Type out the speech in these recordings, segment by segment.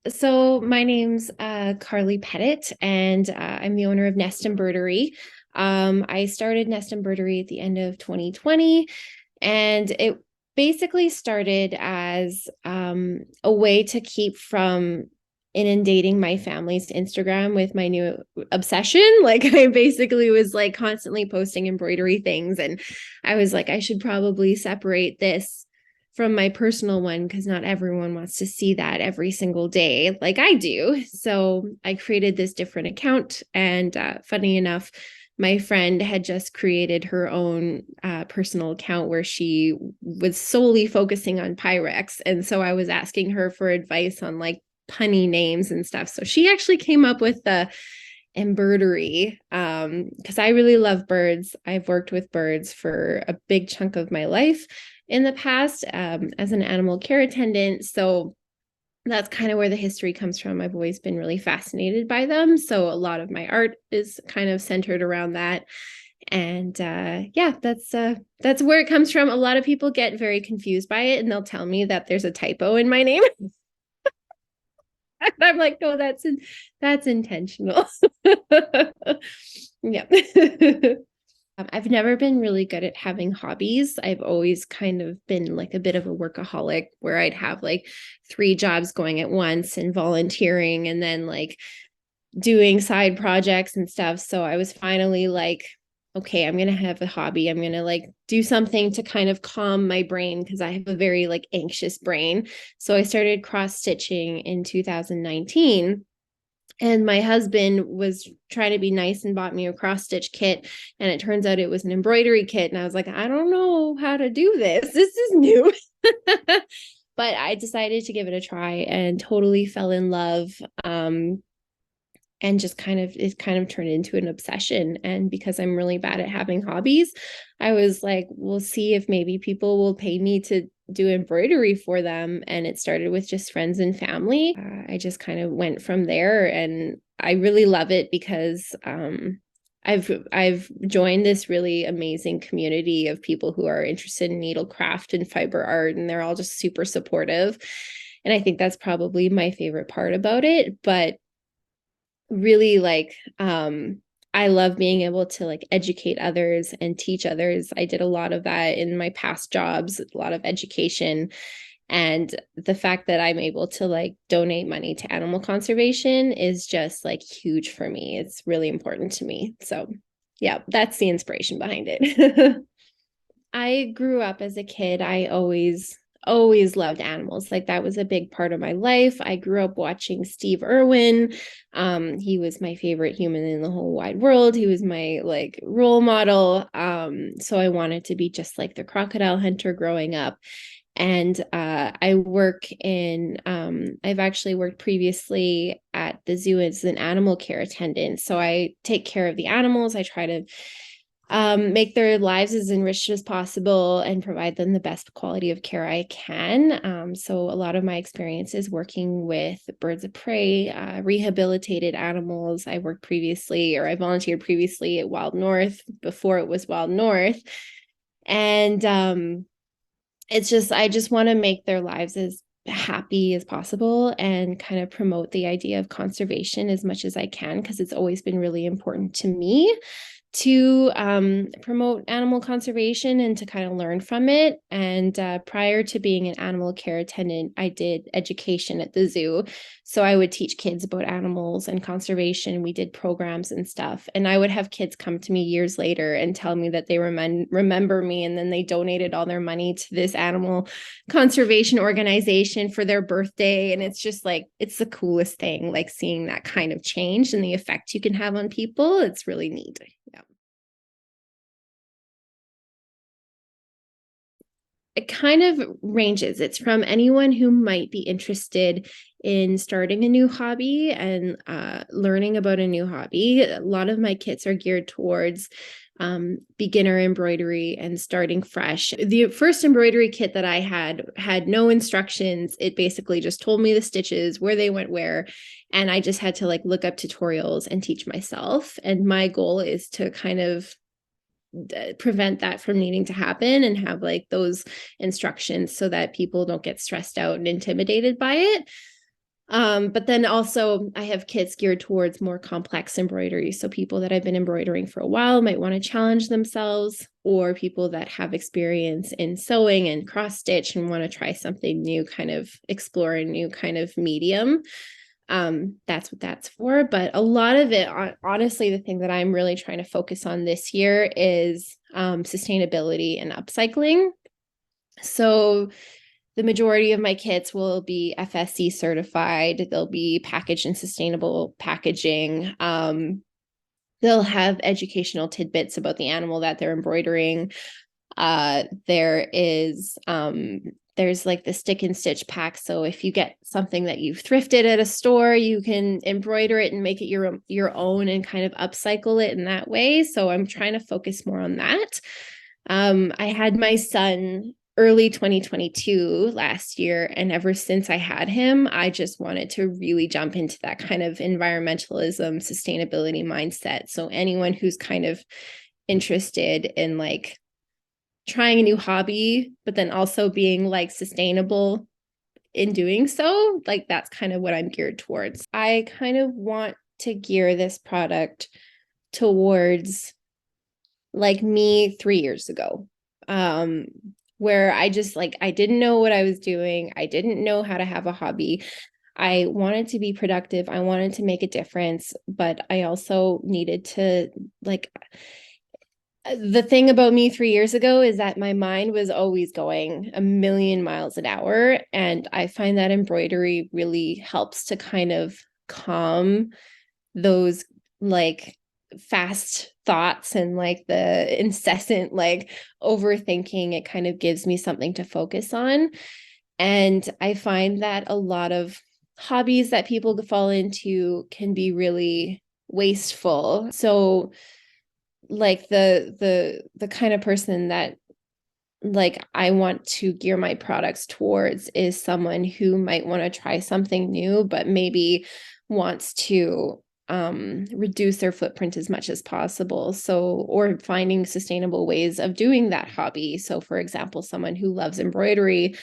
So my name's Carley Pettitt, and I'm the owner of Embirdery. I started Embirdery at the end of 2020, and it basically started as a way to keep from inundating my family's Instagram with my new obsession. Like I basically was like constantly posting embroidery things, and I was like, I should probably separate this from my personal one because not everyone wants to see that every single day like I do. So I created this different account, and funny enough, my friend had just created her own personal account where she was solely focusing on Pyrex. And so I was asking her for advice on like punny names and stuff. So she actually came up with the Embirdery because I really love birds. I've worked with birds for a big chunk of my life in the past as an animal care attendant. So that's kind of where the history comes from. I've always been really fascinated by them. So a lot of my art is kind of centered around that. And yeah, that's where it comes from. A lot of people get very confused by it, and they'll tell me that there's a typo in my name. And I'm like, no, that's intentional. Yeah. I've never been really good at having hobbies. I've always kind of been like a bit of a workaholic where I'd have like three jobs going at once and volunteering and then like doing side projects and stuff. So I was finally like, okay, I'm going to have a hobby. I'm going to like do something to kind of calm my brain because I have a very like anxious brain. So I started cross stitching in 2019, and my husband was trying to be nice and bought me a cross stitch kit, and it turns out it was an embroidery kit, and I was like, I don't know how to do this is new. But I decided to give it a try and totally fell in love. And just kind of it kind of turned into an obsession. And because I'm really bad at having hobbies, I was like, we'll see if maybe people will pay me to do embroidery for them. And it started with just friends and family. I just kind of went from there, and I really love it because I've joined this really amazing community of people who are interested in needlecraft and fiber art, and they're all just super supportive. And I think that's probably my favorite part about it. But really like I love being able to like educate others and teach others. I did a lot of that in my past jobs, a lot of education. And the fact that I'm able to like donate money to animal conservation is just like huge for me. It's really important to me. So yeah, that's the inspiration behind it. I grew up as a kid. I always loved animals. Like that was a big part of my life. I grew up watching Steve Irwin. He was my favorite human in the whole wide world. He was my like role model. So I wanted to be just like the crocodile hunter growing up. And I've actually worked previously at the zoo as an animal care attendant. So I take care of the animals. I try to make their lives as enriched as possible and provide them the best quality of care I can. So a lot of my experience is working with birds of prey, rehabilitated animals. I worked previously, or I volunteered previously at Wild North before it was Wild North. And it's just, I just want to make their lives as happy as possible and kind of promote the idea of conservation as much as I can, because it's always been really important to me to promote animal conservation and to kind of learn from it. And prior to being an animal care attendant, I did education at the zoo. So I would teach kids about animals and conservation. We did programs and stuff. And I would have kids come to me years later and tell me that they remember me, and then they donated all their money to this animal conservation organization for their birthday. And it's just like, it's the coolest thing, like seeing that kind of change and the effect you can have on people. It's really neat. Yeah. It kind of ranges. It's from anyone who might be interested in starting a new hobby and learning about a new hobby. A lot of my kits are geared towards beginner embroidery and starting fresh. The first embroidery kit that I had no instructions. It basically just told me the stitches, where they went where, and I just had to like look up tutorials and teach myself. And my goal is to kind of prevent that from needing to happen and have like those instructions so that people don't get stressed out and intimidated by it. But then also I have kits geared towards more complex embroidery. So people that have been embroidering for a while might want to challenge themselves, or people that have experience in sewing and cross stitch and want to try something new, kind of explore a new kind of medium. That's what that's for. But a lot of it, honestly, the thing that I'm really trying to focus on this year is sustainability and upcycling. So the majority of my kits will be FSC certified. They'll be packaged in sustainable packaging. They'll have educational tidbits about the animal that they're embroidering. There's like the stick and stitch pack. So if you get something that you've thrifted at a store, you can embroider it and make it your own and kind of upcycle it in that way. So I'm trying to focus more on that. I had my son early 2022 last year, and ever since I had him, I just wanted to really jump into that kind of environmentalism, sustainability mindset. So anyone who's kind of interested in like trying a new hobby, but then also being like sustainable in doing so, like that's kind of what I'm geared towards. I kind of want to gear this product towards like me 3 years ago, where I just like, I didn't know what I was doing. I didn't know how to have a hobby. I wanted to be productive. I wanted to make a difference, but I also needed to like, the thing about me 3 years ago is that my mind was always going a million miles an hour. And I find that embroidery really helps to kind of calm those like fast thoughts and like the incessant like overthinking. It kind of gives me something to focus on. And I find that a lot of hobbies that people fall into can be really wasteful. So like the kind of person that like I want to gear my products towards is someone who might want to try something new, but maybe wants to reduce their footprint as much as possible. So, or finding sustainable ways of doing that hobby. So, for example, someone who loves embroidery,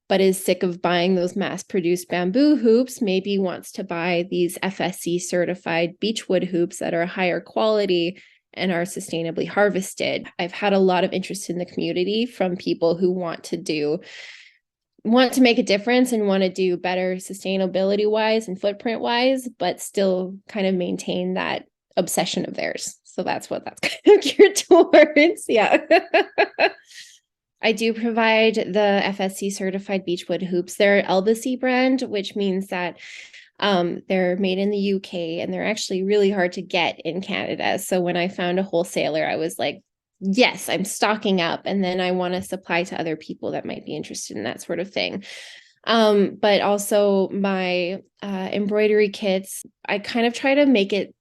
but is sick of buying those mass-produced bamboo hoops, maybe wants to buy these FSC certified beechwood hoops that are higher quality and are sustainably harvested. I've had a lot of interest in the community from people who want to make a difference and want to do better sustainability wise and footprint wise, but still kind of maintain that obsession of theirs. So that's what that's kind of geared towards. Yeah. I do provide the FSC certified beechwood hoops. They're Elbacy brand, which means that they're made in the UK and they're actually really hard to get in Canada. So when I found a wholesaler, I was like, yes, I'm stocking up, and then I want to supply to other people that might be interested in that sort of thing. But also my embroidery kits, I kind of try to make it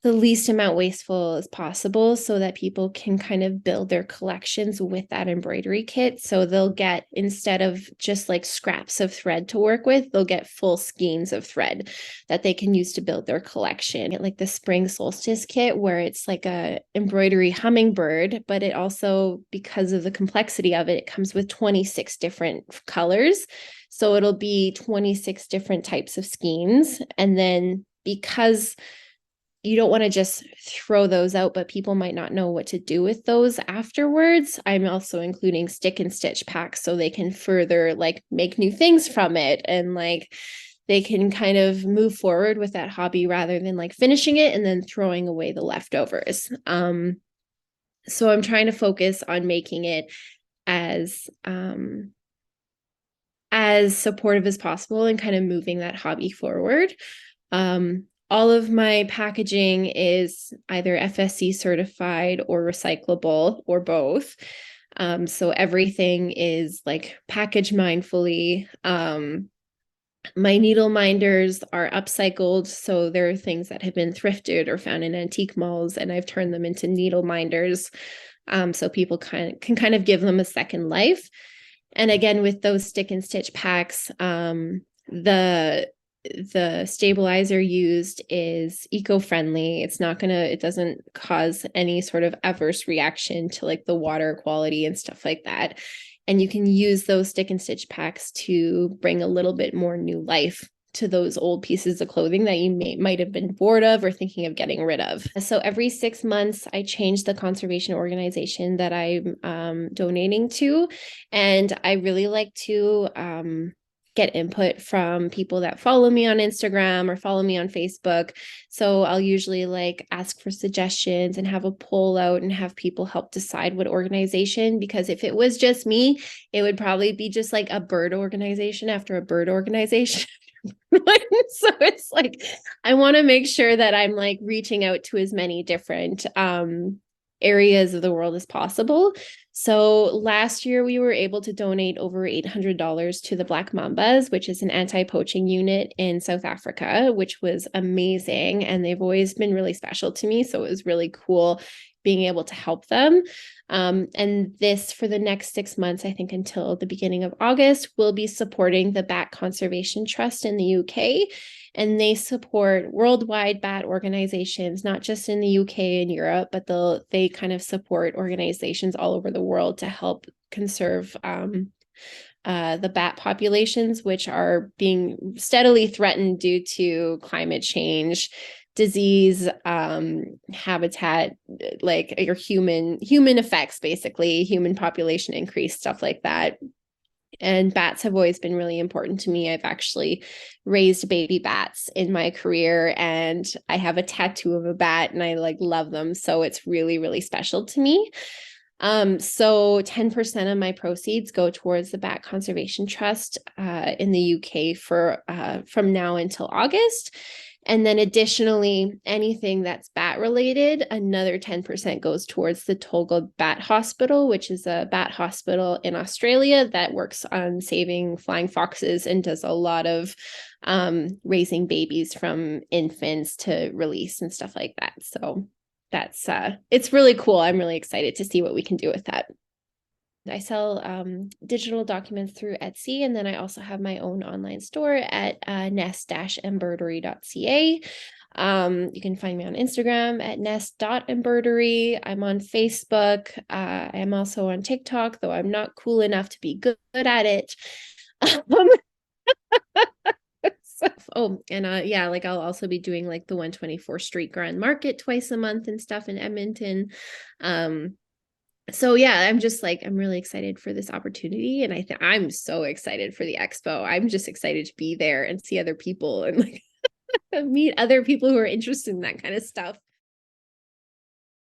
the least amount wasteful as possible so that people can kind of build their collections with that embroidery kit. So they'll get, instead of just like scraps of thread to work with, they'll get full skeins of thread that they can use to build their collection. Like the spring solstice kit, where it's like a embroidery hummingbird, but it also, because of the complexity of it, it comes with 26 different colors. So it'll be 26 different types of skeins. And then because you don't want to just throw those out, but people might not know what to do with those afterwards, I'm also including stick and stitch packs so they can further like make new things from it, and like they can kind of move forward with that hobby rather than like finishing it and then throwing away the leftovers. So I'm trying to focus on making it as supportive as possible and kind of moving that hobby forward. All of my packaging is either FSC certified or recyclable or both. So everything is like packaged mindfully. My needle minders are upcycled. So there are things that have been thrifted or found in antique malls, and I've turned them into needle minders. So people can kind of give them a second life. And again, with those stick and stitch packs, the stabilizer used is eco-friendly. It doesn't cause any sort of adverse reaction to like the water quality and stuff like that. And you can use those stick and stitch packs to bring a little bit more new life to those old pieces of clothing that you might have been bored of or thinking of getting rid of. So every 6 months, I change the conservation organization that I'm donating to. And I really like to get input from people that follow me on Instagram or follow me on Facebook. So I'll usually like ask for suggestions and have a poll out and have people help decide what organization, because if it was just me, it would probably be just like a bird organization after a bird organization. So it's like I want to make sure that I'm like reaching out to as many different areas of the world as possible. So last year we were able to donate over $800 to the Black Mambas, which is an anti-poaching unit in South Africa, which was amazing. And they've always been really special to me. So it was really cool being able to help them. And this, for the next 6 months, I think until the beginning of August, we'll be supporting the Bat Conservation Trust in the UK. And they support worldwide bat organizations, not just in the UK and Europe, but they kind of support organizations all over the world to help conserve the bat populations, which are being steadily threatened due to climate change, disease, habitat, like your human effects, basically human population increase, stuff like that. And bats have always been really important to me. I've actually raised baby bats in my career, and I have a tattoo of a bat, and I like love them. So it's really, really special to me. So 10% of my proceeds go towards the Bat Conservation Trust in the UK for from now until August. And then additionally, anything that's bat related, another 10% goes towards the Tolga Bat Hospital, which is a bat hospital in Australia that works on saving flying foxes and does a lot of raising babies from infants to release and stuff like that. So that's it's really cool. I'm really excited to see what we can do with that. I sell digital documents through Etsy, and then I also have my own online store at nest-embirdery.ca. You can find me on Instagram at nest.embirdery. I'm on Facebook. I am also on TikTok, though I'm not cool enough to be good at it. Yeah, like I'll also be doing like the 124th Street Grand Market twice a month and stuff in Edmonton. So yeah, I'm really excited for this opportunity, and I'm so excited for the expo. I'm just excited to be there and see other people and like meet other people who are interested in that kind of stuff.